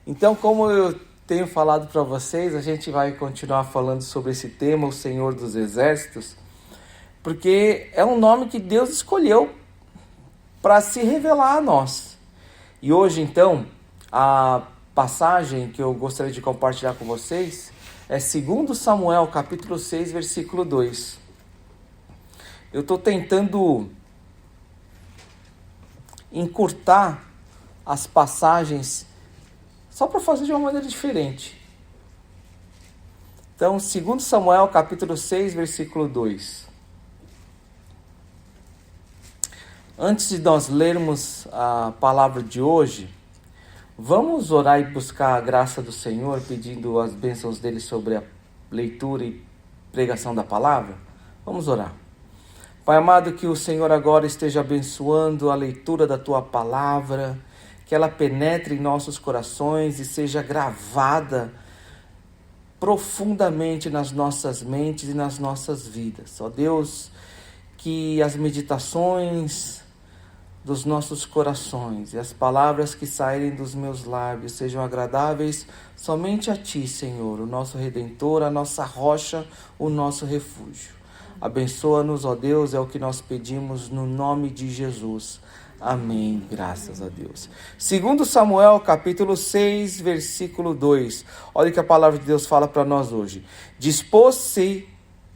Então, como eu tenho falado para vocês, a gente vai continuar falando sobre esse tema, o Senhor dos Exércitos, porque é um nome que Deus escolheu para se revelar a nós. E hoje, então, a passagem que eu gostaria de compartilhar com vocês é 2 Samuel, capítulo 6, versículo 2. Eu estou tentando encurtar as passagens só para fazer de uma maneira diferente. Então, 2 Samuel, capítulo 6, versículo 2. Antes de nós lermos a palavra de hoje, vamos orar e buscar a graça do Senhor, pedindo as bênçãos dele sobre a leitura e pregação da palavra? Vamos orar. Pai amado, que o Senhor agora esteja abençoando a leitura da Tua palavra, que ela penetre em nossos corações e seja gravada profundamente nas nossas mentes e nas nossas vidas. Ó Deus, que as meditações dos nossos corações e as palavras que saírem dos meus lábios sejam agradáveis somente a Ti, Senhor, o nosso Redentor, a nossa rocha, o nosso refúgio. Abençoa-nos, ó Deus, é o que nós pedimos no nome de Jesus. Amém, graças a Deus. 2 Samuel, capítulo 6, versículo 2. Olha o que a palavra de Deus fala para nós hoje. Dispôs-se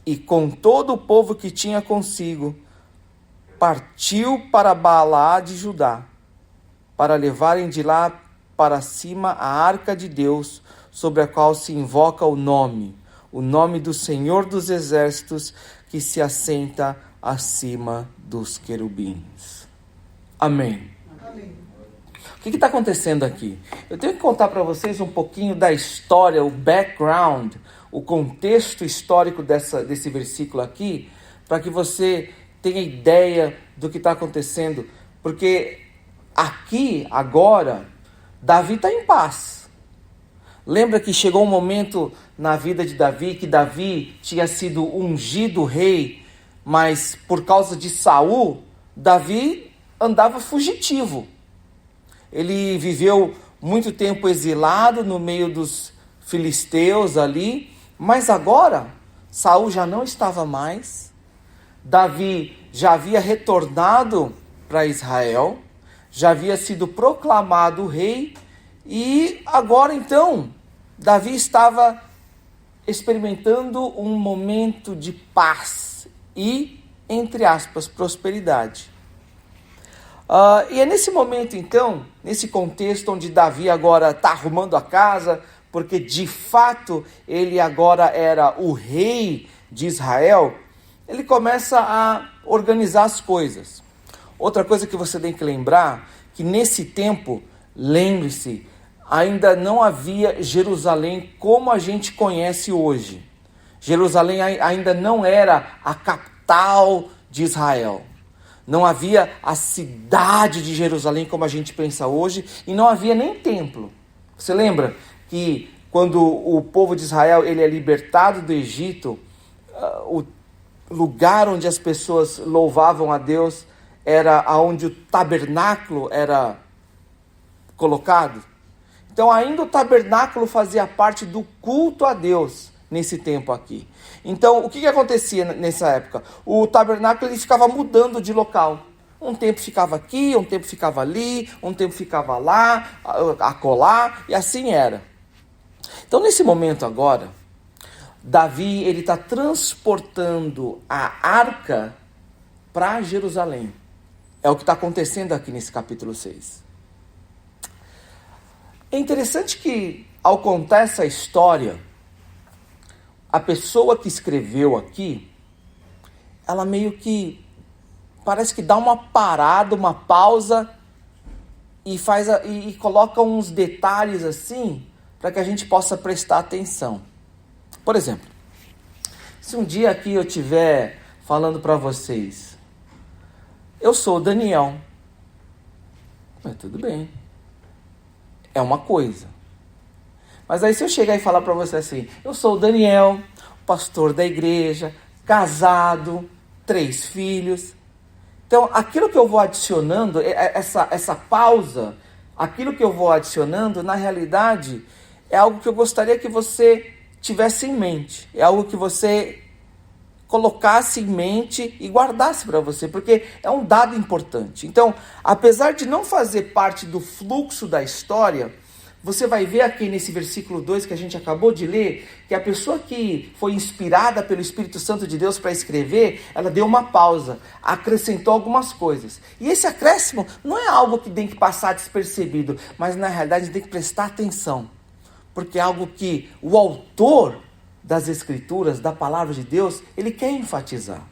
e com todo o povo que tinha consigo, partiu para Baalá de Judá, para levarem de lá para cima a arca de Deus, sobre a qual se invoca o nome do Senhor dos Exércitos, que se assenta acima dos querubins. Amém. Amém. O que está acontecendo aqui? Eu tenho que contar para vocês um pouquinho da história, o background, o contexto histórico desse versículo aqui, para que você tenha ideia do que está acontecendo. Porque aqui, agora, Davi está em paz. Lembra que chegou um momento na vida de Davi, que Davi tinha sido ungido rei, mas por causa de Saul, Davi andava fugitivo. Ele viveu muito tempo exilado no meio dos filisteus ali, mas agora Saul já não estava mais. Davi já havia retornado para Israel, já havia sido proclamado rei, e agora então Davi estava experimentando um momento de paz e, entre aspas, prosperidade. E é nesse momento então, nesse contexto onde Davi agora está arrumando a casa, porque de fato ele agora era o rei de Israel, ele começa a organizar as coisas. Outra coisa que você tem que lembrar, que nesse tempo, lembre-se, ainda não havia Jerusalém como a gente conhece hoje. Jerusalém ainda não era a capital de Israel. Não havia a cidade de Jerusalém como a gente pensa hoje, e não havia nem templo. Você lembra que quando o povo de Israel ele é libertado do Egito, o lugar onde as pessoas louvavam a Deus era onde o tabernáculo era colocado? Então ainda o tabernáculo fazia parte do culto a Deus nesse tempo aqui. Então o que acontecia nessa época? O tabernáculo ele ficava mudando de local. Um tempo ficava aqui, um tempo ficava ali, um tempo ficava lá, acolá, e assim era. Então nesse momento agora, Davi ele está transportando a arca para Jerusalém. É o que está acontecendo aqui nesse capítulo 6. É interessante que, ao contar essa história, a pessoa que escreveu aqui, ela meio que parece que dá uma parada, uma pausa e coloca uns detalhes assim para que a gente possa prestar atenção. Por exemplo, se um dia aqui eu estiver falando para vocês, eu sou o Daniel, mas tudo bem, é uma coisa. Mas aí se eu chegar e falar para você assim, eu sou o Daniel, pastor da igreja, casado, 3 filhos. Então aquilo que eu vou adicionando, essa pausa, aquilo que eu vou adicionando, na realidade, é algo que eu gostaria que você tivesse em mente. É algo que você colocasse em mente e guardasse para você, porque é um dado importante. Então, apesar de não fazer parte do fluxo da história, você vai ver aqui nesse versículo 2 que a gente acabou de ler, que a pessoa que foi inspirada pelo Espírito Santo de Deus para escrever, ela deu uma pausa, acrescentou algumas coisas. E esse acréscimo não é algo que tem que passar despercebido, mas na realidade a gente tem que prestar atenção, porque é algo que o autor das Escrituras, da Palavra de Deus, ele quer enfatizar.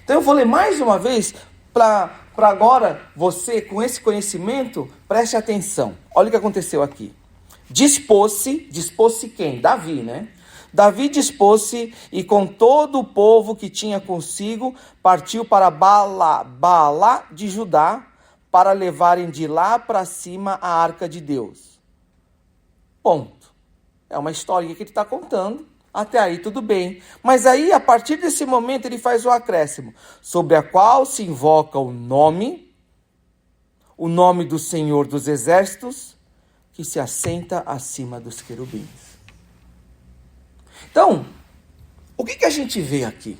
Então eu vou ler mais uma vez, para agora você, com esse conhecimento, preste atenção. Olha o que aconteceu aqui. Dispôs-se quem? Davi, né? Davi dispôs-se e com todo o povo que tinha consigo, partiu para Baalá de Judá, para levarem de lá para cima a arca de Deus. Ponto. É uma historinha que ele está contando. Até aí tudo bem. Mas aí, a partir desse momento, ele faz o acréscimo. Sobre a qual se invoca o nome do Senhor dos Exércitos, que se assenta acima dos querubins. Então, o que a gente vê aqui?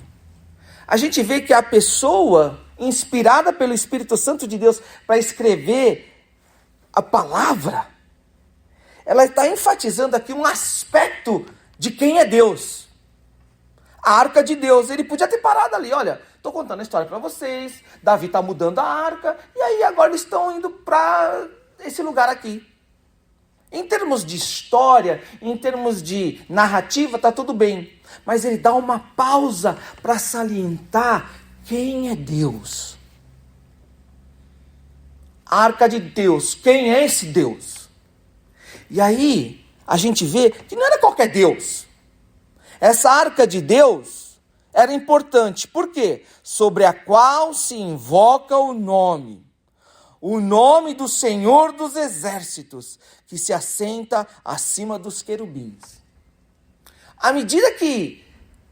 A gente vê que a pessoa inspirada pelo Espírito Santo de Deus para escrever a palavra, ela está enfatizando aqui um aspecto de quem é Deus. A arca de Deus. Ele podia ter parado ali, olha, estou contando a história para vocês, Davi está mudando a arca, e aí agora eles estão indo para esse lugar aqui. Em termos de história, em termos de narrativa, está tudo bem. Mas ele dá uma pausa para salientar quem é Deus. A arca de Deus, quem é esse Deus? E aí a gente vê que não era qualquer Deus. Essa arca de Deus era importante. Por quê? Sobre a qual se invoca o nome do Senhor dos Exércitos, que se assenta acima dos querubins. À medida que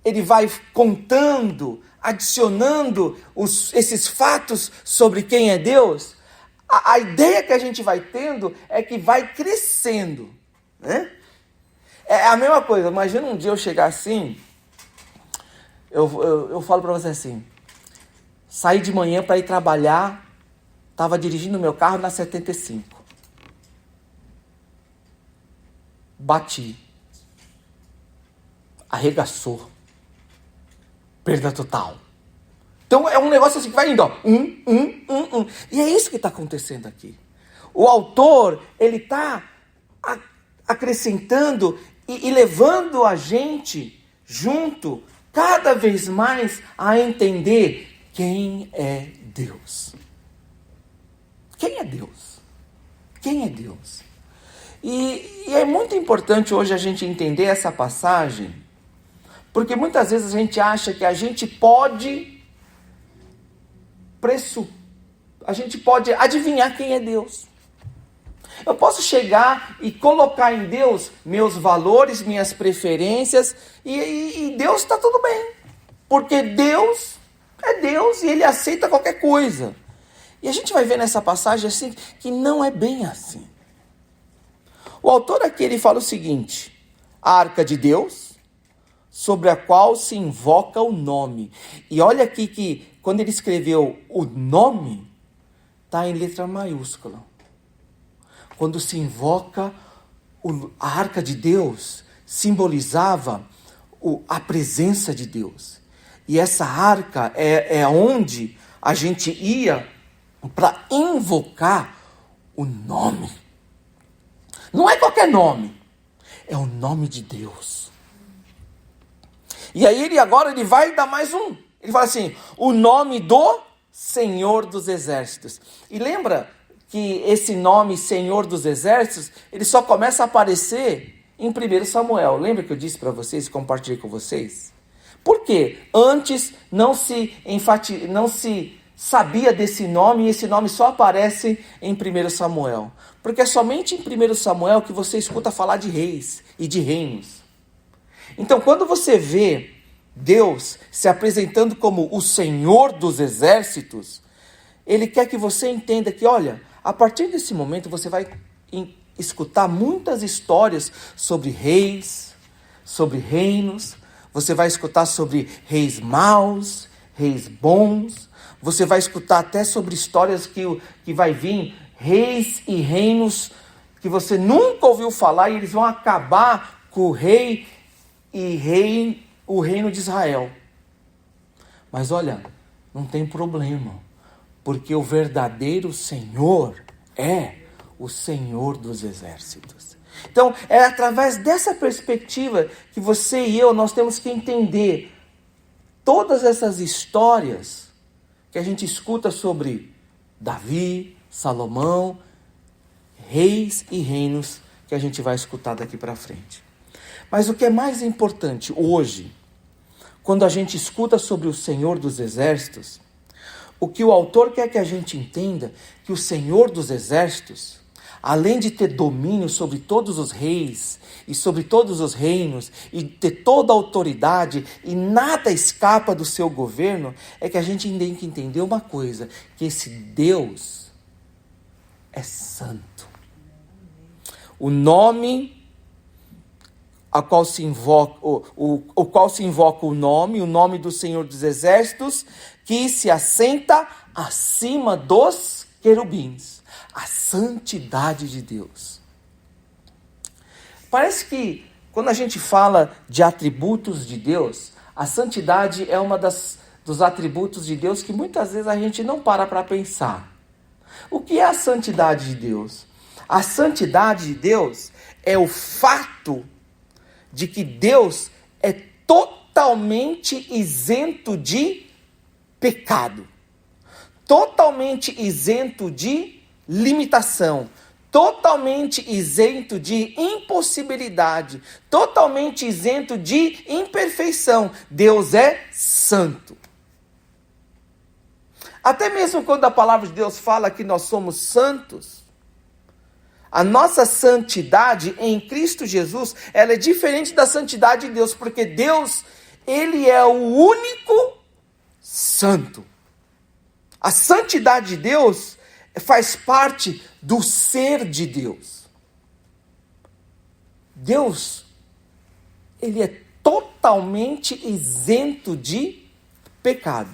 ele vai contando, adicionando esses fatos sobre quem é Deus, a ideia que a gente vai tendo é que vai crescendo. Né? É a mesma coisa, imagina um dia eu chegar assim, eu falo para você assim, saí de manhã para ir trabalhar, estava dirigindo meu carro na 75, bati, arregaçou, perda total. Então é um negócio assim que vai indo, ó, e é isso que está acontecendo aqui. O autor, ele está acrescentando e levando a gente junto cada vez mais a entender quem é Deus. Quem é Deus? Quem é Deus? E é muito importante hoje a gente entender essa passagem, porque muitas vezes a gente acha que a gente pode adivinhar quem é Deus. Eu posso chegar e colocar em Deus meus valores, minhas preferências, e Deus está tudo bem. Porque Deus é Deus e Ele aceita qualquer coisa. E a gente vai ver nessa passagem assim que não é bem assim. O autor aqui ele fala o seguinte: a arca de Deus, sobre a qual se invoca o nome. E olha aqui que quando ele escreveu o nome, está em letra maiúscula. Quando se invoca a arca de Deus, simbolizava a presença de Deus. E essa arca é onde a gente ia para invocar o nome. Não é qualquer nome, é o nome de Deus. E aí ele vai dar mais um. Ele fala assim, o nome do Senhor dos Exércitos. E lembra que esse nome Senhor dos Exércitos, ele só começa a aparecer em 1 Samuel. Lembra que eu disse para vocês, compartilhei com vocês? Por quê? Antes não se sabia desse nome, e esse nome só aparece em 1 Samuel. Porque é somente em 1 Samuel que você escuta falar de reis e de reinos. Então, quando você vê Deus se apresentando como o Senhor dos Exércitos, Ele quer que você entenda que, olha, A partir desse momento você vai escutar muitas histórias sobre reis, sobre reinos. Você vai escutar sobre reis maus, reis bons. Você vai escutar até sobre histórias que vai vir reis e reinos que você nunca ouviu falar, e eles vão acabar com o rei o reino de Israel. Mas olha, não tem problema, porque o verdadeiro Senhor é o Senhor dos exércitos. Então, é através dessa perspectiva que você e eu, nós temos que entender todas essas histórias que a gente escuta sobre Davi, Salomão, reis e reinos que a gente vai escutar daqui para frente. Mas o que é mais importante hoje, quando a gente escuta sobre o Senhor dos exércitos, o que o autor quer que a gente entenda, que o Senhor dos exércitos, além de ter domínio sobre todos os reis e sobre todos os reinos e ter toda a autoridade e nada escapa do seu governo, é que a gente tem que entender uma coisa, que esse Deus é santo. O nome a qual se invoca, o qual se invoca o nome do Senhor dos exércitos, que se assenta acima dos querubins. A santidade de Deus. Parece que quando a gente fala de atributos de Deus, a santidade é uma dos atributos de Deus que muitas vezes a gente não para pensar. O que é a santidade de Deus? A santidade de Deus é o fato de que Deus é totalmente isento de pecado, totalmente isento de limitação, totalmente isento de impossibilidade, totalmente isento de imperfeição. Deus é santo. Até mesmo quando a palavra de Deus fala que nós somos santos, a nossa santidade em Cristo Jesus, ela é diferente da santidade de Deus, porque Deus, Ele é o único santo. A santidade de Deus faz parte do ser de Deus. Deus, Ele é totalmente isento de pecado.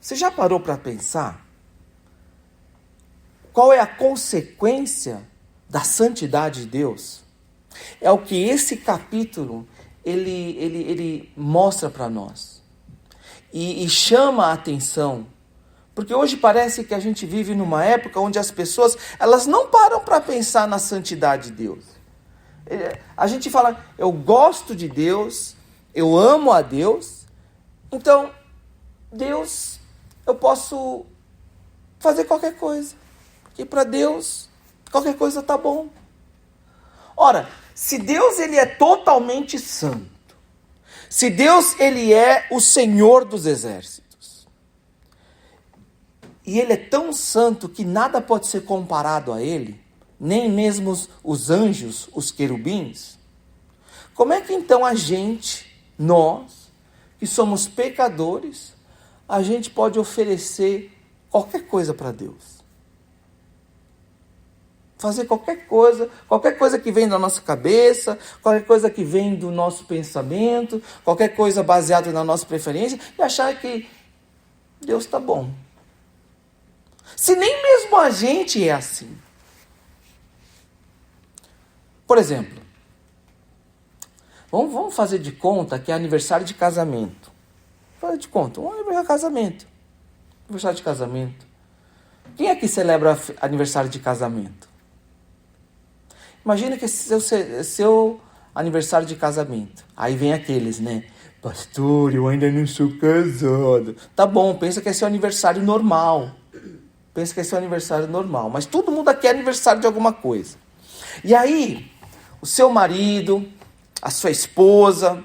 Você já parou para pensar? Qual é a consequência da santidade de Deus? É o que esse capítulo ele mostra para nós. E chama a atenção. Porque hoje parece que a gente vive numa época onde as pessoas, elas não param para pensar na santidade de Deus. A gente fala, eu gosto de Deus, eu amo a Deus, então, Deus, eu posso fazer qualquer coisa. E para Deus, qualquer coisa está bom. Ora, se Deus ele é totalmente santo, se Deus ele é o Senhor dos exércitos, e Ele é tão santo que nada pode ser comparado a Ele, nem mesmo os anjos, os querubins, como é que então nós, que somos pecadores, a gente pode oferecer qualquer coisa para Deus? Fazer qualquer coisa que vem da nossa cabeça, qualquer coisa que vem do nosso pensamento, qualquer coisa baseada na nossa preferência, e achar que Deus está bom. Se nem mesmo a gente é assim. Por exemplo, vamos fazer de conta que é aniversário de casamento. Fazer de conta, um aniversário de casamento. Quem é que celebra aniversário de casamento? Imagina que esse é seu aniversário de casamento. Aí vem aqueles, né? Pastor, eu ainda não sou casado. Tá bom, pensa que é seu aniversário normal. Mas todo mundo aqui é aniversário de alguma coisa. E aí, o seu marido, a sua esposa,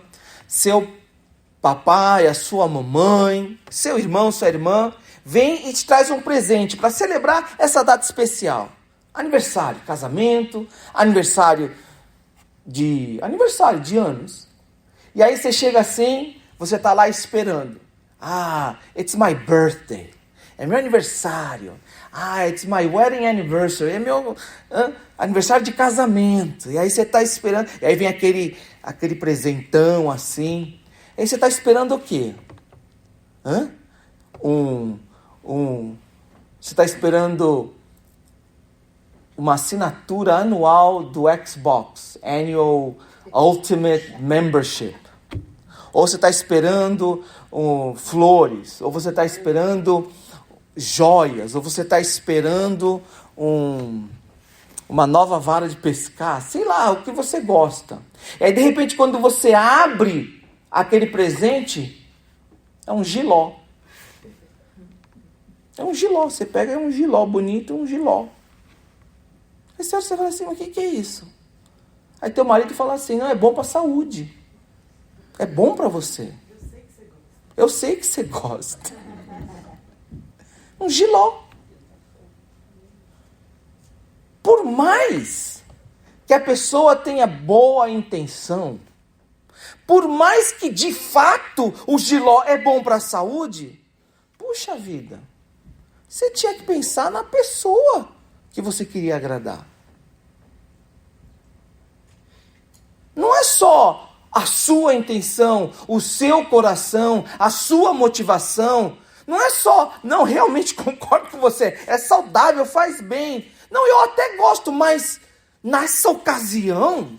seu papai, a sua mamãe, seu irmão, sua irmã, vem e te traz um presente para celebrar essa data especial. Aniversário, casamento, aniversário de anos. E aí você chega assim, você está lá esperando. It's my birthday. É meu aniversário. It's my wedding anniversary. É meu aniversário de casamento. E aí você está esperando. E aí vem aquele presentão assim. E aí você está esperando o quê? Você está esperando uma assinatura anual do Xbox, Annual Ultimate Membership. Ou você está esperando flores, ou você está esperando joias, ou você está esperando uma nova vara de pescar, sei lá, o que você gosta. E aí, de repente, quando você abre aquele presente, é um giló. É um giló, você pega um giló bonito, um giló. Aí você fala assim, mas o que é isso? Aí teu marido fala assim, não, é bom para a saúde. É bom para você. Eu sei que você gosta. Um giló. Por mais que a pessoa tenha boa intenção, por mais que de fato o giló é bom para a saúde, puxa vida, você tinha que pensar na pessoa que você queria agradar. Não é só a sua intenção, o seu coração, a sua motivação. Não é só, não, realmente concordo com você, é saudável, faz bem. Não, eu até gosto, mas nessa ocasião,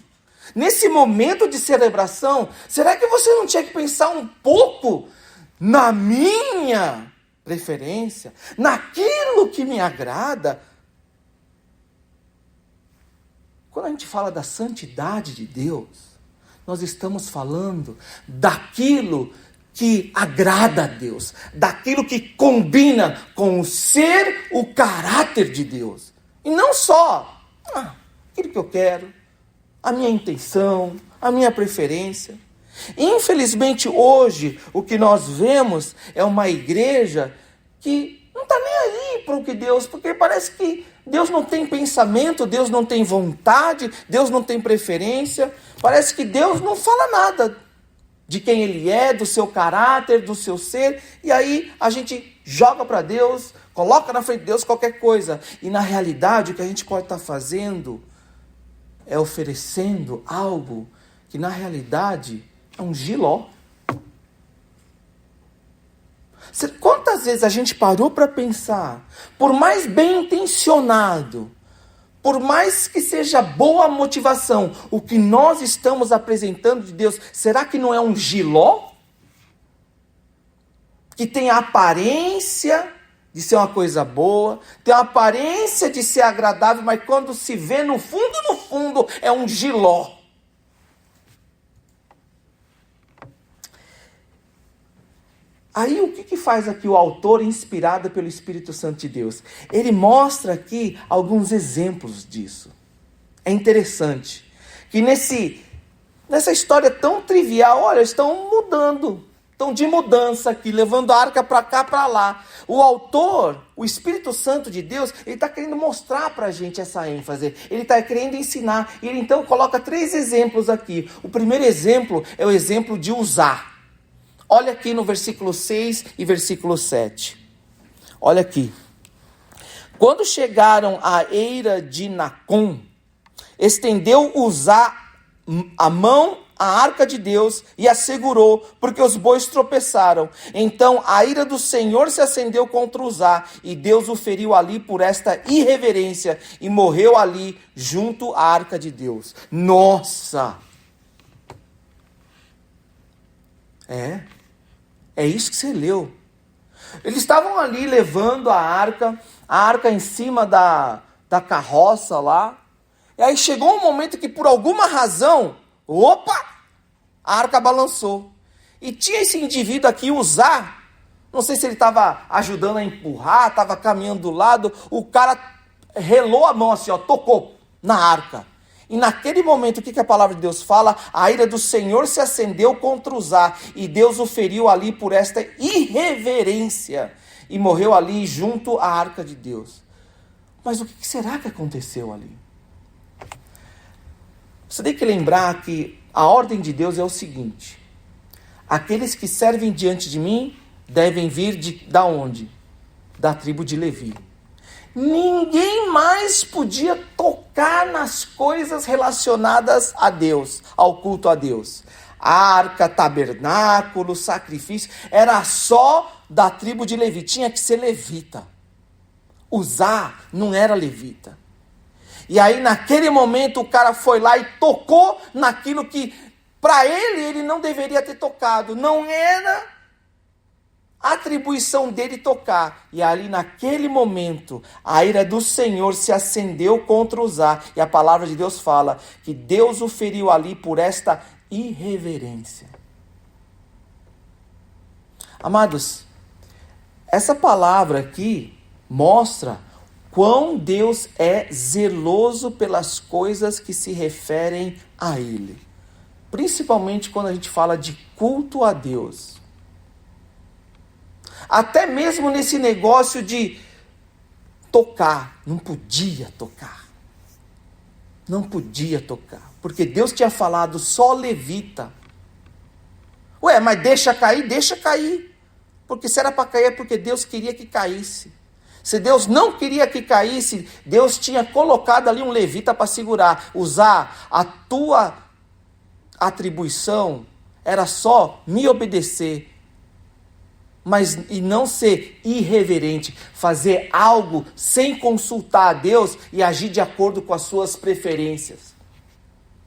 nesse momento de celebração, será que você não tinha que pensar um pouco na minha preferência, naquilo que me agrada? Quando a gente fala da santidade de Deus, nós estamos falando daquilo que agrada a Deus, daquilo que combina com o ser, o caráter de Deus. E não só aquilo que eu quero, a minha intenção, a minha preferência. Infelizmente hoje o que nós vemos é uma igreja que não está nem aí para o que Deus, porque parece que Deus não tem pensamento, Deus não tem vontade, Deus não tem preferência. Parece que Deus não fala nada de quem Ele é, do seu caráter, do seu ser. E aí a gente joga para Deus, coloca na frente de Deus qualquer coisa. E na realidade o que a gente pode estar fazendo é oferecendo algo que na realidade é um giló. Quantas vezes a gente parou para pensar, por mais bem intencionado, por mais que seja boa motivação, o que nós estamos apresentando de Deus, será que não é um giló? Que tem a aparência de ser uma coisa boa, tem a aparência de ser agradável, mas quando se vê no fundo, é um giló. Aí o que faz aqui o autor, inspirado pelo Espírito Santo de Deus? Ele mostra aqui alguns exemplos disso. É interessante que nessa história tão trivial, olha, estão mudando, estão de mudança aqui, levando a arca para cá, para lá. O autor, o Espírito Santo de Deus, ele está querendo mostrar para a gente essa ênfase, ele está querendo ensinar, e ele então coloca 3 exemplos aqui. O primeiro exemplo é o exemplo de usar. Olha aqui no versículo 6 e versículo 7. Olha aqui. Quando chegaram à eira de Nacon, estendeu Uzá a mão à arca de Deus e a segurou, porque os bois tropeçaram. Então a ira do Senhor se acendeu contra Uzá, e Deus o feriu ali por esta irreverência, e morreu ali junto à arca de Deus. Nossa! É isso que você leu. Eles estavam ali levando a arca em cima da carroça lá. E aí chegou um momento que por alguma razão, a arca balançou. E tinha esse indivíduo aqui, Uzá, não sei se ele estava ajudando a empurrar, estava caminhando do lado, o cara relou a mão assim, tocou na arca. E naquele momento, o que a palavra de Deus fala? A ira do Senhor se acendeu contra Uzá, e Deus o feriu ali por esta irreverência, e morreu ali junto à arca de Deus. Mas o que será que aconteceu ali? Você tem que lembrar que a ordem de Deus é o seguinte: aqueles que servem diante de mim devem vir da onde? Da tribo de Levi. ninguém mais podia tocar nas coisas relacionadas a Deus, ao culto a Deus. Arca, tabernáculo, sacrifício, era só da tribo de Levi, tinha que ser levita. Uzá não era levita. E aí naquele momento o cara foi lá e tocou naquilo que para ele não deveria ter tocado, não era atribuição dele tocar. E ali naquele momento a ira do Senhor se acendeu contra Uzá, e a palavra de Deus fala que Deus o feriu ali por esta irreverência. Amados, essa palavra aqui mostra quão Deus é zeloso pelas coisas que se referem a Ele. Principalmente quando a gente fala de culto a Deus. Até mesmo nesse negócio de tocar, não podia tocar. Não podia tocar, porque Deus tinha falado só levita. Ué, mas deixa cair. Porque se era para cair é porque Deus queria que caísse. Se Deus não queria que caísse, Deus tinha colocado ali um levita para segurar. Usar a tua atribuição era só me obedecer. Mas e não ser irreverente, fazer algo sem consultar a Deus e agir de acordo com as suas preferências.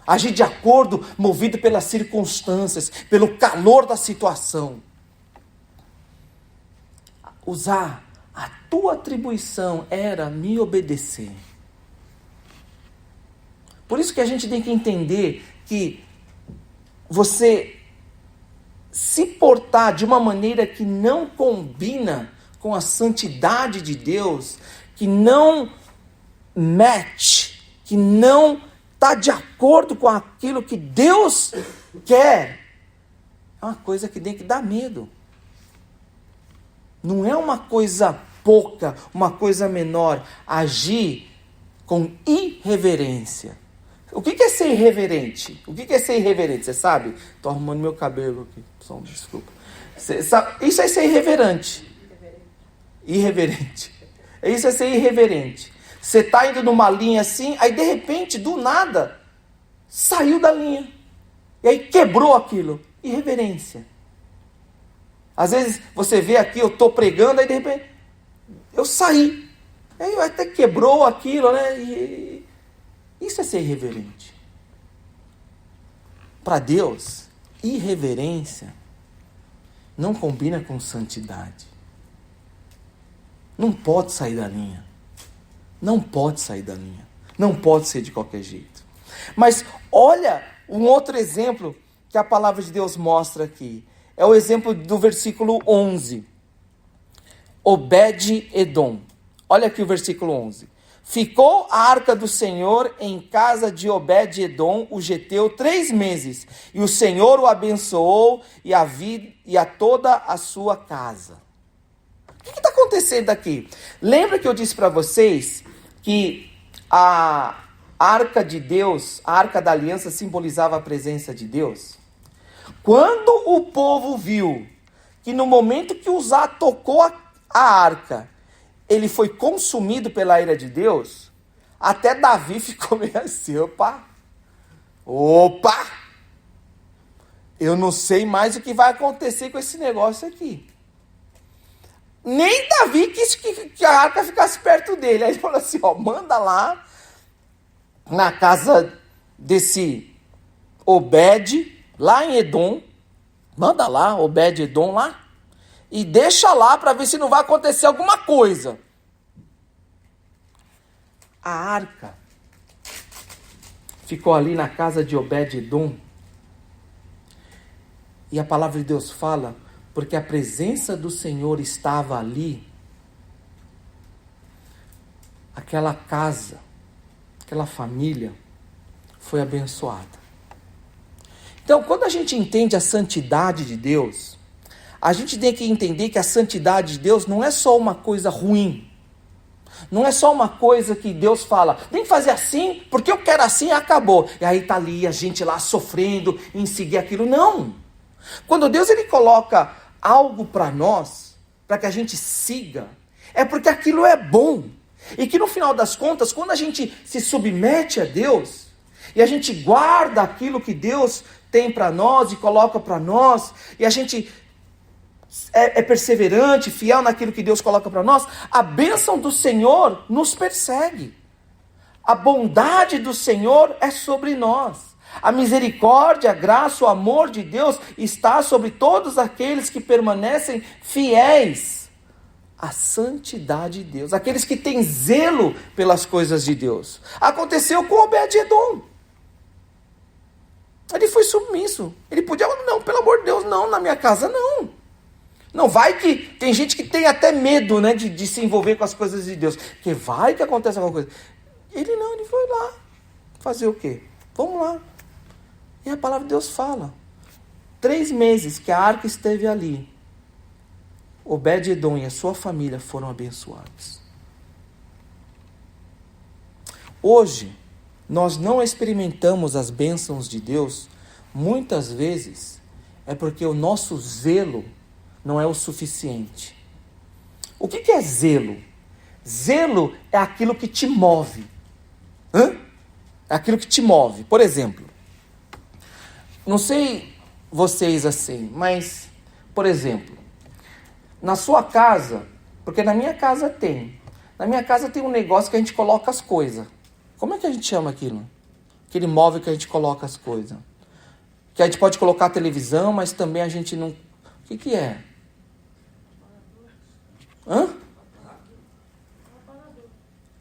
Agir de acordo, movido pelas circunstâncias, pelo calor da situação. Usar a tua atribuição era me obedecer. Por isso que a gente tem que entender que você se portar de uma maneira que não combina com a santidade de Deus, que não match, que não está de acordo com aquilo que Deus quer, é uma coisa que tem que dar medo. Não é uma coisa pouca, uma coisa menor, agir com irreverência. O que é ser irreverente? O que é ser irreverente? Você sabe? Estou arrumando meu cabelo aqui. Só desculpa. Isso é ser irreverente. Irreverente. Isso é ser irreverente. Você está indo numa linha assim, aí de repente, do nada, saiu da linha. E aí quebrou aquilo. Irreverência. Às vezes você vê aqui, eu estou pregando, aí de repente, eu saí. Aí até quebrou aquilo, né? E isso é ser irreverente. Para Deus, irreverência não combina com santidade. Não pode sair da linha. Não pode sair da linha. Não pode ser de qualquer jeito. Mas olha um outro exemplo que a palavra de Deus mostra aqui. É o exemplo do versículo 11. Obed-edom. Olha aqui o versículo 11. Ficou a arca do Senhor em casa de Obed-edom, o geteu, 3 meses. E o Senhor o abençoou e a toda a sua casa. O que está acontecendo aqui? Lembra que eu disse para vocês que a arca de Deus, a arca da aliança, simbolizava a presença de Deus? Quando o povo viu que no momento que Uzá tocou a arca, ele foi consumido pela ira de Deus, até Davi ficou meio assim, opa, eu não sei mais o que vai acontecer com esse negócio aqui. Nem Davi quis que a arca ficasse perto dele. Aí ele falou assim, manda lá na casa desse Obed, lá em Edom, manda lá, Obed-edom lá, e deixa lá para ver se não vai acontecer alguma coisa. A arca ficou ali na casa de Obed-edom. E a palavra de Deus fala, porque a presença do Senhor estava ali, aquela casa, aquela família foi abençoada. Então, quando a gente entende a santidade de Deus, a gente tem que entender que a santidade de Deus não é só uma coisa ruim. Não é só uma coisa que Deus fala, tem que fazer assim, porque eu quero assim e acabou. E aí está ali a gente lá sofrendo em seguir aquilo. Não. Quando Deus ele coloca algo para nós, para que a gente siga, é porque aquilo é bom. E que no final das contas, quando a gente se submete a Deus, e a gente guarda aquilo que Deus tem para nós e coloca para nós, e a gente é perseverante, fiel naquilo que Deus coloca para nós, a bênção do Senhor nos persegue. A bondade do Senhor é sobre nós. A misericórdia, a graça, o amor de Deus está sobre todos aqueles que permanecem fiéis à santidade de Deus, aqueles que têm zelo pelas coisas de Deus. Aconteceu com Obed-Edom. Ele foi submisso. Ele podia falar, não, pelo amor de Deus, não, na minha casa não. Não, vai que tem gente que tem até medo, né, de se envolver com as coisas de Deus. Que vai que acontece alguma coisa. Ele não, ele foi lá. Fazer o quê? Vamos lá. E a palavra de Deus fala. 3 meses que a arca esteve ali, Obed-Edom e a sua família foram abençoados. Hoje, nós não experimentamos as bênçãos de Deus, muitas vezes, é porque o nosso zelo não é o suficiente. O que é zelo? Zelo é aquilo que te move. É aquilo que te move. Por exemplo, não sei vocês assim, mas, por exemplo, na sua casa, porque na minha casa tem um negócio que a gente coloca as coisas. Como é que a gente chama aquilo? Aquele móvel que a gente coloca as coisas. Que a gente pode colocar a televisão, mas também a gente não... O que é?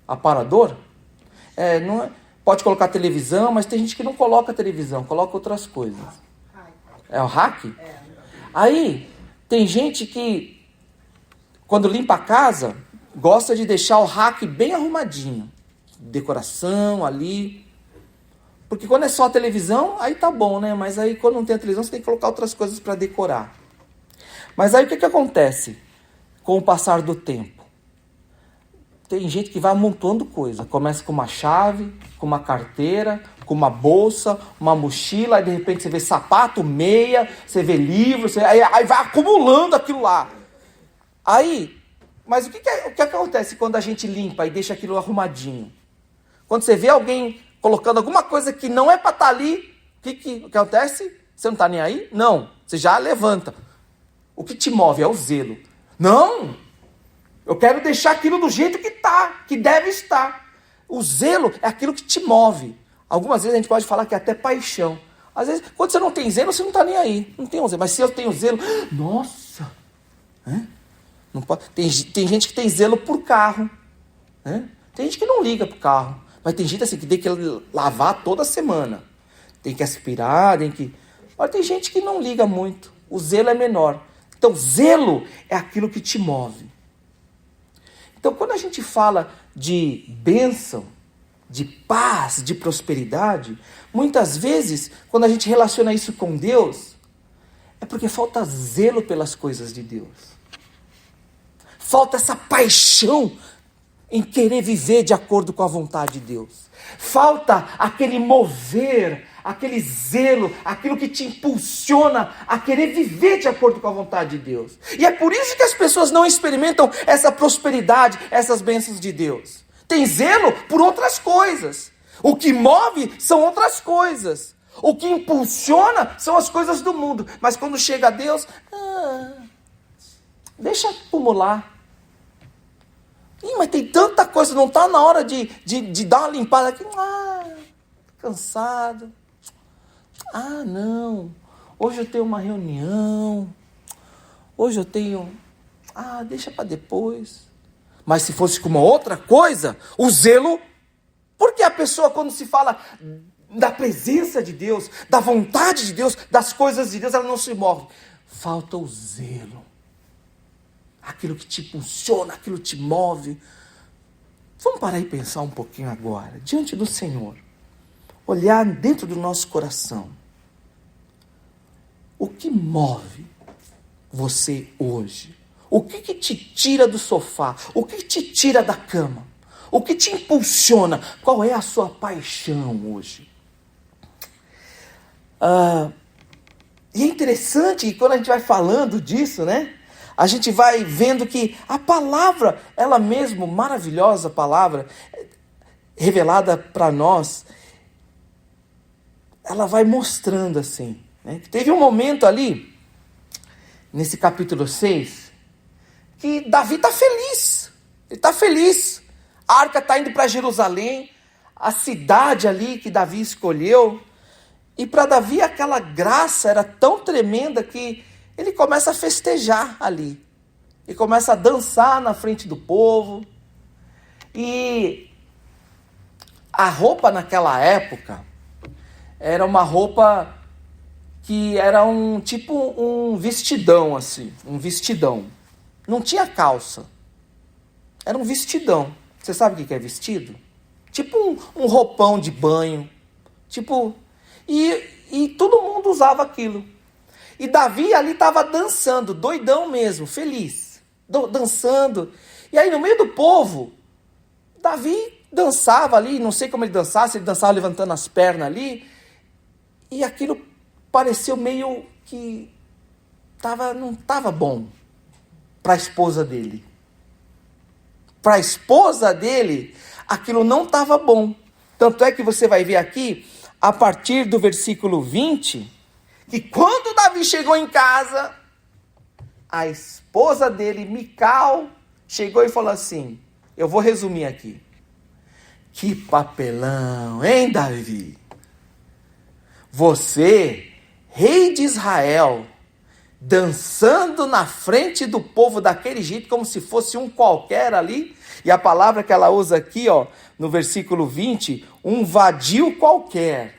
Aparador? Não é... Pode colocar televisão, mas tem gente que não coloca televisão, coloca outras coisas. É o rack? Aí, tem gente que, quando limpa a casa, gosta de deixar o rack bem arrumadinho. Decoração ali. Porque quando é só a televisão, aí tá bom, né? Mas aí quando não tem a televisão, você tem que colocar outras coisas para decorar. Mas aí o que acontece com o passar do tempo? Tem gente que vai amontoando coisa. Começa com uma chave, com uma carteira, com uma bolsa, uma mochila, aí de repente você vê sapato, meia, você vê livro, aí vai acumulando aquilo lá. Aí, mas o que acontece quando a gente limpa e deixa aquilo arrumadinho? Quando você vê alguém colocando alguma coisa que não é para estar ali, o que acontece? Você não está nem aí? Não, você já levanta. O que te move é o zelo. Não! Eu quero deixar aquilo do jeito que está, que deve estar. O zelo é aquilo que te move. Algumas vezes a gente pode falar que é até paixão. Às vezes, quando você não tem zelo, você não está nem aí. Não tem zelo. Mas se eu tenho zelo, nossa! Não pode. Tem gente que tem zelo por carro. Tem gente que não liga para o carro. Mas tem gente assim que tem que lavar toda semana. Tem que aspirar, tem que... Mas tem gente que não liga muito. O zelo é menor. Então, zelo é aquilo que te move. Então, quando a gente fala de bênção, de paz, de prosperidade, muitas vezes, quando a gente relaciona isso com Deus, é porque falta zelo pelas coisas de Deus. Falta essa paixão em querer viver de acordo com a vontade de Deus. Falta aquele mover, aquele zelo, aquilo que te impulsiona a querer viver de acordo com a vontade de Deus. E é por isso que as pessoas não experimentam essa prosperidade, essas bênçãos de Deus. Tem zelo por outras coisas. O que move são outras coisas. O que impulsiona são as coisas do mundo. Mas quando chega a Deus, deixa acumular. Mas tem tanta coisa, não está na hora de dar uma limpada aqui. Cansado. Não. Hoje eu tenho uma reunião. Hoje eu tenho... deixa para depois. Mas se fosse com uma outra coisa, o zelo... Porque a pessoa, quando se fala da presença de Deus, da vontade de Deus, das coisas de Deus, ela não se move. Falta o zelo. Aquilo que te impulsiona, aquilo que te move. Vamos parar e pensar um pouquinho agora, diante do Senhor. Olhar dentro do nosso coração. O que move você hoje? O que te tira do sofá? O que te tira da cama? O que te impulsiona? Qual é a sua paixão hoje? E é interessante que quando a gente vai falando disso, né? a gente vai vendo que a palavra, ela mesmo, maravilhosa palavra, revelada para nós, ela vai mostrando assim, né? Teve um momento ali, nesse capítulo 6, que Davi está feliz. Ele está feliz. A arca está indo para Jerusalém, a cidade ali que Davi escolheu. E para Davi aquela graça era tão tremenda que ele começa a festejar ali. E começa a dançar na frente do povo. E a roupa naquela época era uma roupa que era um vestidão assim, um vestidão. Não tinha calça. Era um vestidão. Você sabe o que é vestido? Tipo um roupão de banho. E todo mundo usava aquilo. E Davi ali estava dançando, doidão mesmo, feliz. Dançando. E aí no meio do povo, Davi dançava ali, não sei como ele dançava, se ele dançava levantando as pernas ali. E aquilo pareceu meio que não estava bom para a esposa dele. Para a esposa dele, aquilo não estava bom. Tanto é que você vai ver aqui, a partir do versículo 20, que quando Davi chegou em casa, a esposa dele, Mical, chegou e falou assim, eu vou resumir aqui. Que papelão, hein, Davi? Você, rei de Israel, dançando na frente do povo daquele jeito, como se fosse um qualquer ali. E a palavra que ela usa aqui, ó, no versículo 20, um vadio qualquer.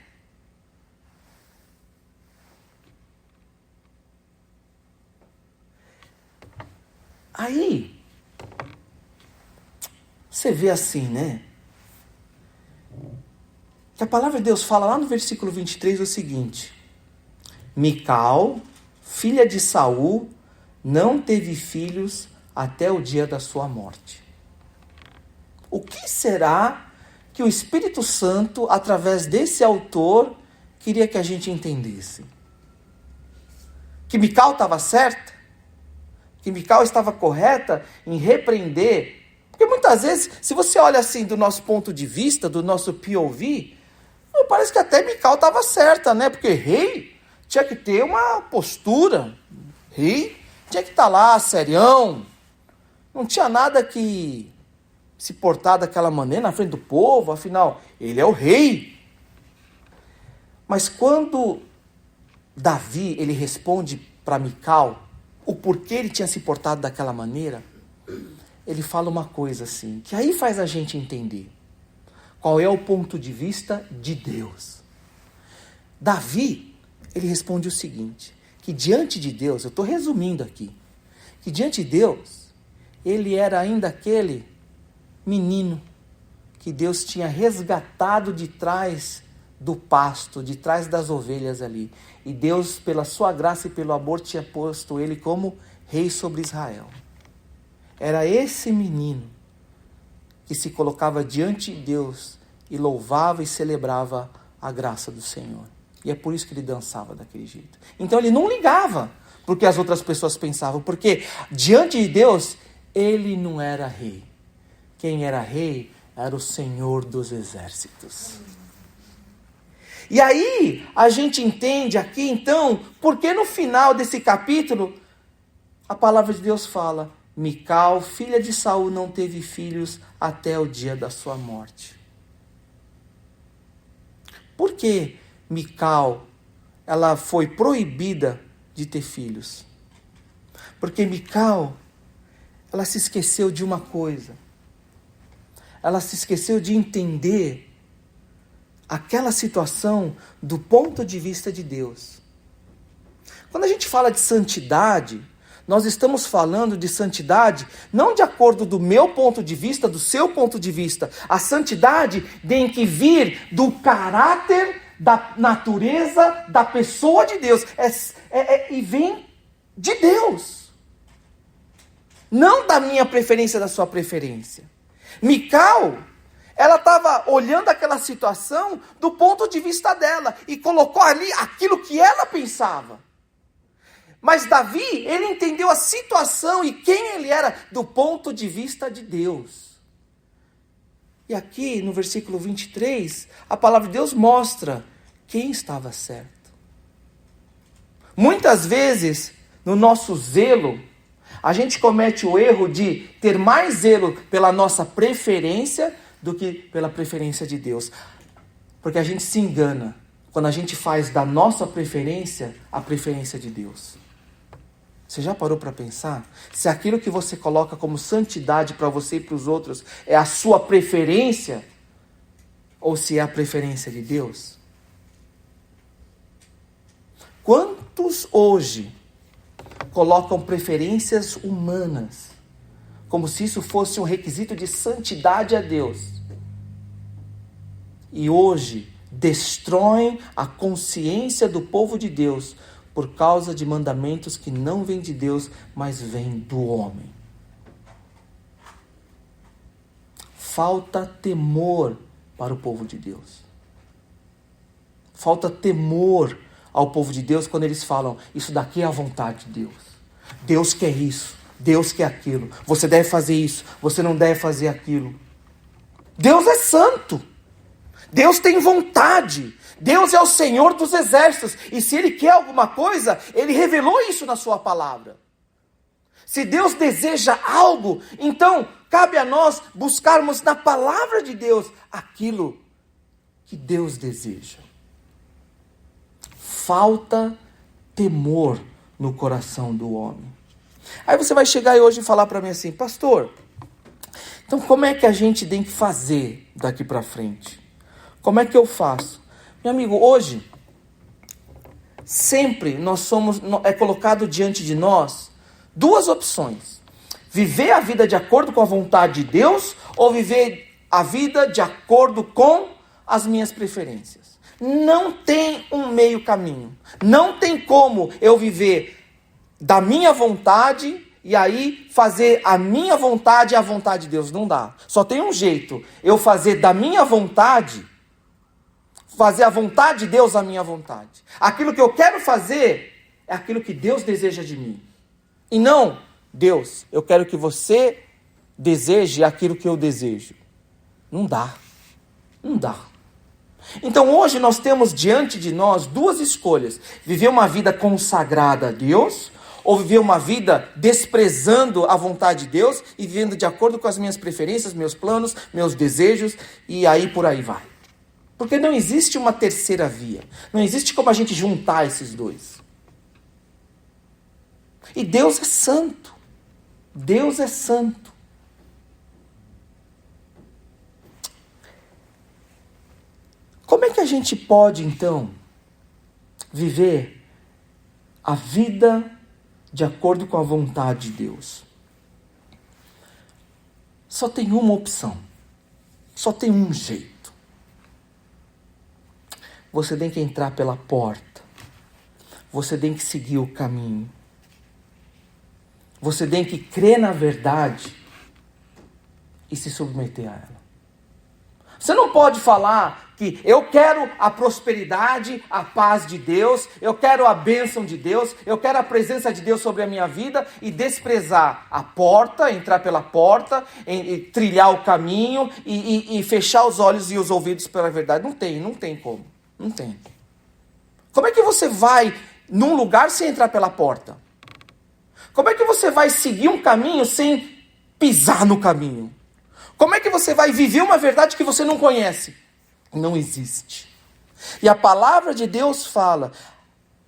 Aí, você vê assim, né? Que a palavra de Deus fala lá no versículo 23 o seguinte: Mical, filha de Saul, não teve filhos até o dia da sua morte. O que será que o Espírito Santo, através desse autor, queria que a gente entendesse? Que Mical estava certa? Que Mical estava correta em repreender? Porque muitas vezes, se você olha assim do nosso ponto de vista, do nosso POV, parece que até Mical estava certa, né? Porque rei tinha que ter uma postura. Rei tinha que estar lá, serião. Não tinha nada que se portar daquela maneira na frente do povo. Afinal, ele é o rei. Mas quando Davi, ele responde para Mical o porquê ele tinha se portado daquela maneira, ele fala uma coisa assim, que aí faz a gente entender qual é o ponto de vista de Deus. Davi, ele responde o seguinte, que diante de Deus, eu estou resumindo aqui, que diante de Deus, ele era ainda aquele menino que Deus tinha resgatado de trás do pasto, de trás das ovelhas ali. E Deus, pela sua graça e pelo amor, tinha posto ele como rei sobre Israel. Era esse menino que se colocava diante de Deus e louvava e celebrava a graça do Senhor. E é por isso que ele dançava daquele jeito. Então ele não ligava porque as outras pessoas pensavam, porque diante de Deus ele não era rei. Quem era rei era o Senhor dos exércitos. E aí a gente entende aqui então, porque no final desse capítulo a palavra de Deus fala: Mical, filha de Saul, não teve filhos até o dia da sua morte. Por que Mical, ela foi proibida de ter filhos? Porque Mical, ela se esqueceu de uma coisa. Ela se esqueceu de entender aquela situação do ponto de vista de Deus. Quando a gente fala de santidade, nós estamos falando de santidade não de acordo do meu ponto de vista, do seu ponto de vista. A santidade tem que vir do caráter, da natureza, da pessoa de Deus. E vem de Deus. Não da minha preferência, da sua preferência. Mical, ela estava olhando aquela situação do ponto de vista dela e colocou ali aquilo que ela pensava. Mas Davi, ele entendeu a situação e quem ele era do ponto de vista de Deus. E aqui no versículo 23, a palavra de Deus mostra quem estava certo. Muitas vezes, no nosso zelo, a gente comete o erro de ter mais zelo pela nossa preferência do que pela preferência de Deus. Porque a gente se engana quando a gente faz da nossa preferência a preferência de Deus. Você já parou para pensar? Se aquilo que você coloca como santidade para você e para os outros é a sua preferência, ou se é a preferência de Deus? Quantos hoje colocam preferências humanas, como se isso fosse um requisito de santidade a Deus, e hoje destroem a consciência do povo de Deus por causa de mandamentos que não vêm de Deus, mas vêm do homem? Falta temor para o povo de Deus. Falta temor ao povo de Deus quando eles falam, isso daqui é a vontade de Deus. Deus quer isso, Deus quer aquilo. Você deve fazer isso, você não deve fazer aquilo. Deus é santo. Deus tem vontade. Deus é o Senhor dos exércitos. E se Ele quer alguma coisa, Ele revelou isso na sua palavra. Se Deus deseja algo, então cabe a nós buscarmos na palavra de Deus aquilo que Deus deseja. Falta temor no coração do homem. Aí você vai chegar aí hoje e falar para mim assim, pastor, então como é que a gente tem que fazer daqui para frente? Como é que eu faço? Meu amigo, hoje, sempre é colocado diante de nós duas opções. Viver a vida de acordo com a vontade de Deus ou viver a vida de acordo com as minhas preferências. Não tem um meio caminho. Não tem como eu viver da minha vontade e aí fazer a minha vontade e a vontade de Deus. Não dá. Só tem um jeito. Eu fazer da minha vontade, fazer a vontade de Deus a minha vontade. Aquilo que eu quero fazer é aquilo que Deus deseja de mim. E não, Deus, eu quero que você deseje aquilo que eu desejo. Não dá. Não dá. Então hoje nós temos diante de nós duas escolhas. Viver uma vida consagrada a Deus, ou viver uma vida desprezando a vontade de Deus e vivendo de acordo com as minhas preferências, meus planos, meus desejos, e aí por aí vai. Porque não existe uma terceira via. Não existe como a gente juntar esses dois. E Deus é santo. Deus é santo. Como é que a gente pode, então, viver a vida de acordo com a vontade de Deus? Só tem uma opção. Só tem um jeito. Você tem que entrar pela porta. Você tem que seguir o caminho. Você tem que crer na verdade e se submeter a ela. Você não pode falar que eu quero a prosperidade, a paz de Deus, eu quero a bênção de Deus, eu quero a presença de Deus sobre a minha vida e desprezar a porta, entrar pela porta, e trilhar o caminho e fechar os olhos e os ouvidos pela verdade. Não tem como. Não tem. Como é que você vai num lugar sem entrar pela porta? Como é que você vai seguir um caminho sem pisar no caminho? Como é que você vai viver uma verdade que você não conhece? Não existe. E a palavra de Deus fala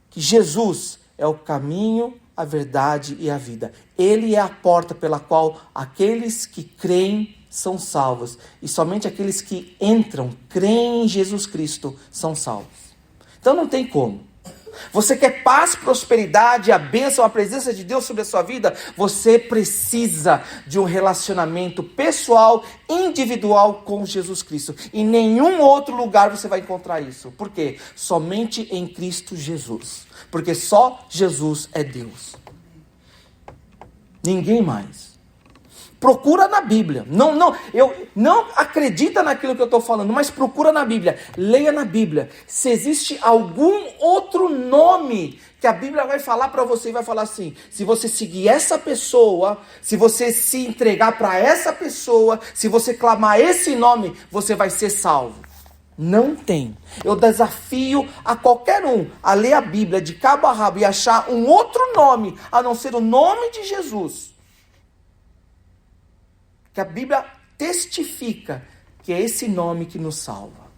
que Jesus é o caminho, a verdade e a vida. Ele é a porta pela qual aqueles que creem são salvos. E somente aqueles que entram, creem em Jesus Cristo, são salvos. Então não tem como. Você quer paz, prosperidade, a bênção, a presença de Deus sobre a sua vida? Você precisa de um relacionamento pessoal, individual com Jesus Cristo. Em nenhum outro lugar você vai encontrar isso. Por quê? Somente em Cristo Jesus. Porque só Jesus é Deus. Ninguém mais. Procura na Bíblia. Não acredita naquilo que eu estou falando, mas procura na Bíblia. Leia na Bíblia. Se existe algum outro nome que a Bíblia vai falar para você e vai falar assim: se você seguir essa pessoa, se você se entregar para essa pessoa, se você clamar esse nome, você vai ser salvo. Não tem. Eu desafio a qualquer um a ler a Bíblia de cabo a rabo e achar um outro nome, a não ser o nome de Jesus, que a Bíblia testifica que é esse nome que nos salva.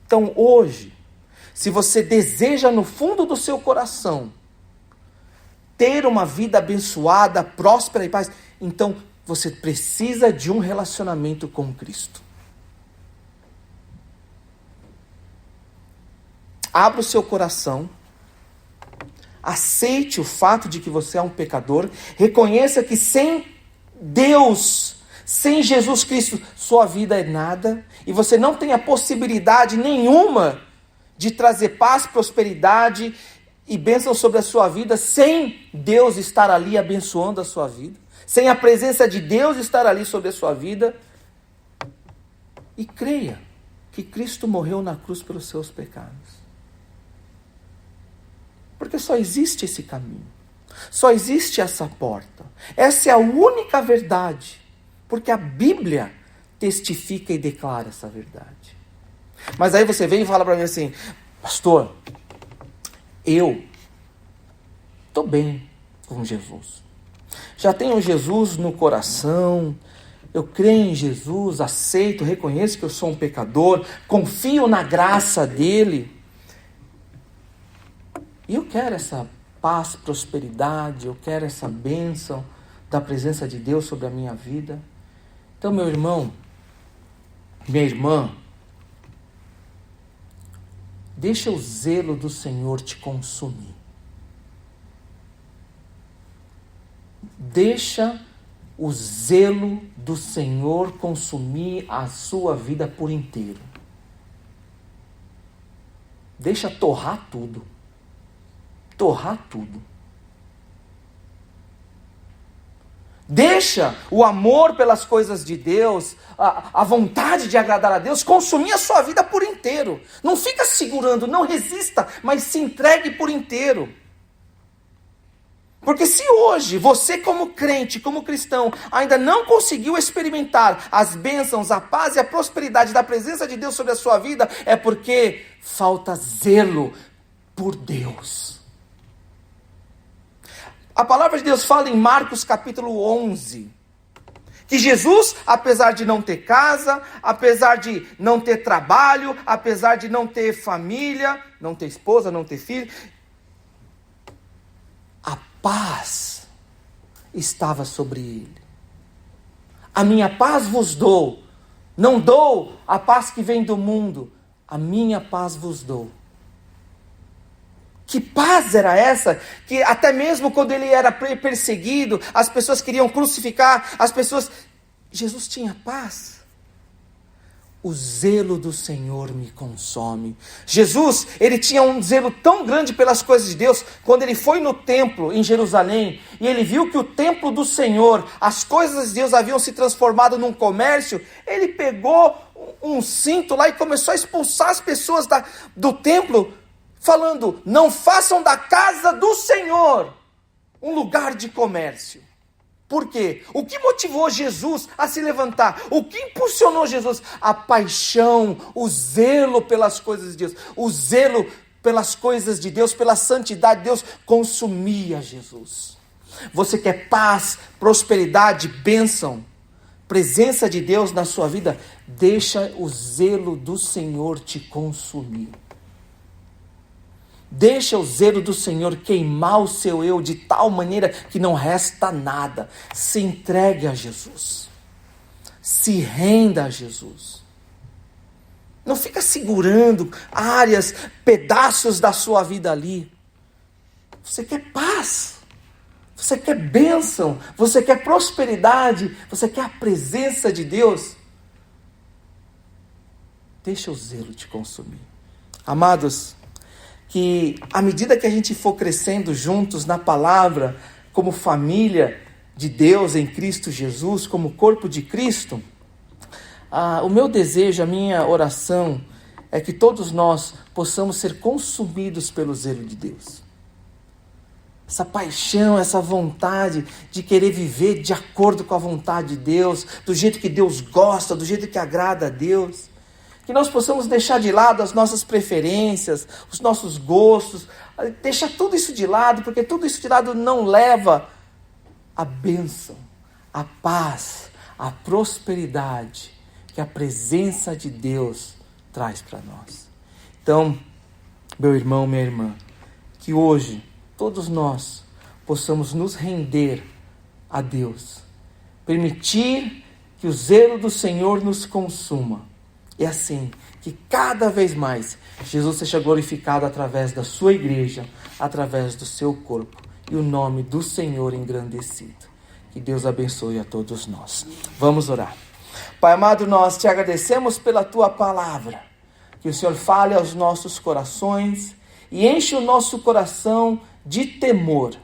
Então hoje, se você deseja no fundo do seu coração ter uma vida abençoada, próspera e paz, então você precisa de um relacionamento com Cristo. Abra o seu coração, aceite o fato de que você é um pecador, reconheça que sem Deus, sem Jesus Cristo, sua vida é nada, e você não tem a possibilidade nenhuma de trazer paz, prosperidade e bênção sobre a sua vida, sem Deus estar ali abençoando a sua vida, sem a presença de Deus estar ali sobre a sua vida. E creia que Cristo morreu na cruz pelos seus pecados. Porque só existe esse caminho, só existe essa porta. Essa é a única verdade, porque a Bíblia testifica e declara essa verdade. Mas aí você vem e fala para mim assim: pastor, eu estou bem com Jesus, já tenho Jesus no coração, eu creio em Jesus, aceito, reconheço que eu sou um pecador, confio na graça dele, e eu quero essa paz, prosperidade, eu quero essa bênção da presença de Deus sobre a minha vida. Então, meu irmão, minha irmã, deixa o zelo do Senhor te consumir. Deixa o zelo do Senhor consumir a sua vida por inteiro. Deixa torrar tudo. Torrar tudo. Deixa o amor pelas coisas de Deus, a vontade de agradar a Deus, consumir a sua vida por inteiro. Não fica segurando, não resista, mas se entregue por inteiro. Porque se hoje você como crente, como cristão, ainda não conseguiu experimentar as bênçãos, a paz e a prosperidade da presença de Deus sobre a sua vida, é porque falta zelo por Deus. A palavra de Deus fala em Marcos capítulo 11, que Jesus, apesar de não ter casa, apesar de não ter trabalho, apesar de não ter família, não ter esposa, não ter filho, a paz estava sobre ele. A minha paz vos dou, não dou a paz que vem do mundo, a minha paz vos dou. Que paz era essa? Que até mesmo quando ele era perseguido, as pessoas queriam crucificar, Jesus tinha paz. O zelo do Senhor me consome. Jesus, ele tinha um zelo tão grande pelas coisas de Deus, quando ele foi no templo em Jerusalém, e ele viu que o templo do Senhor, as coisas de Deus haviam se transformado num comércio, ele pegou um cinto lá e começou a expulsar as pessoas do templo, falando: não façam da casa do Senhor um lugar de comércio. Por quê? O que motivou Jesus a se levantar? O que impulsionou Jesus? A paixão, o zelo pelas coisas de Deus. O zelo pelas coisas de Deus, pela santidade de Deus, consumia Jesus. Você quer paz, prosperidade, bênção, presença de Deus na sua vida? Deixa o zelo do Senhor te consumir. Deixa o zelo do Senhor queimar o seu eu de tal maneira que não resta nada. Se entregue a Jesus. Se renda a Jesus. Não fica segurando áreas, pedaços da sua vida ali. Você quer paz. Você quer bênção. Você quer prosperidade. Você quer a presença de Deus. Deixa o zelo te consumir. Amados, que à medida que a gente for crescendo juntos na palavra, como família, de Deus em Cristo Jesus, como corpo de Cristo, o meu desejo, a minha oração é que todos nós possamos ser consumidos pelo zelo de Deus. Essa paixão, essa vontade de querer viver de acordo com a vontade de Deus, do jeito que Deus gosta, do jeito que agrada a Deus. Que nós possamos deixar de lado as nossas preferências, os nossos gostos, deixar tudo isso de lado, porque tudo isso de lado não leva a bênção, a paz, a prosperidade que a presença de Deus traz para nós. Então, meu irmão, minha irmã, que hoje todos nós possamos nos render a Deus, permitir que o zelo do Senhor nos consuma, e assim, que cada vez mais Jesus seja glorificado através da sua igreja, através do seu corpo, e o nome do Senhor engrandecido. Que Deus abençoe a todos nós. Vamos orar. Pai amado, nós te agradecemos pela tua palavra, que o Senhor fale aos nossos corações e enche o nosso coração de temor.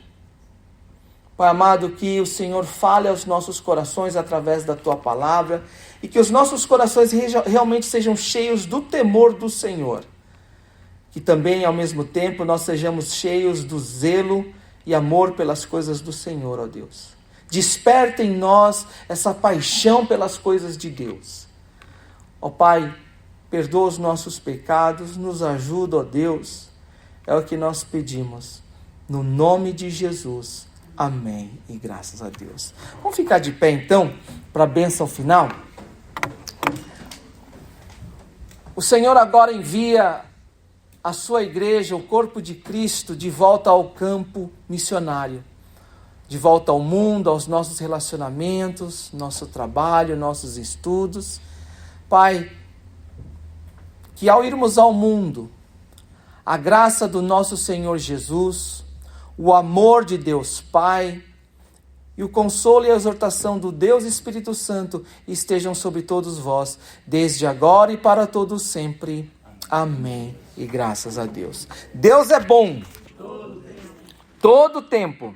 Pai amado, que o Senhor fale aos nossos corações através da tua palavra e que os nossos corações realmente sejam cheios do temor do Senhor. Que também, ao mesmo tempo, nós sejamos cheios do zelo e amor pelas coisas do Senhor, ó Deus. Desperta em nós essa paixão pelas coisas de Deus. Ó Pai, perdoa os nossos pecados, nos ajuda, ó Deus. É o que nós pedimos. No nome de Jesus. Amém. E graças a Deus. Vamos ficar de pé então, para a bênção final. O Senhor agora envia a sua igreja, o corpo de Cristo, de volta ao campo missionário. De volta ao mundo, aos nossos relacionamentos, nosso trabalho, nossos estudos. Pai, que ao irmos ao mundo, a graça do nosso Senhor Jesus, o amor de Deus Pai e o consolo e a exortação do Deus Espírito Santo estejam sobre todos vós, desde agora e para todos sempre. Amém. E graças a Deus. Deus é bom. Todo tempo.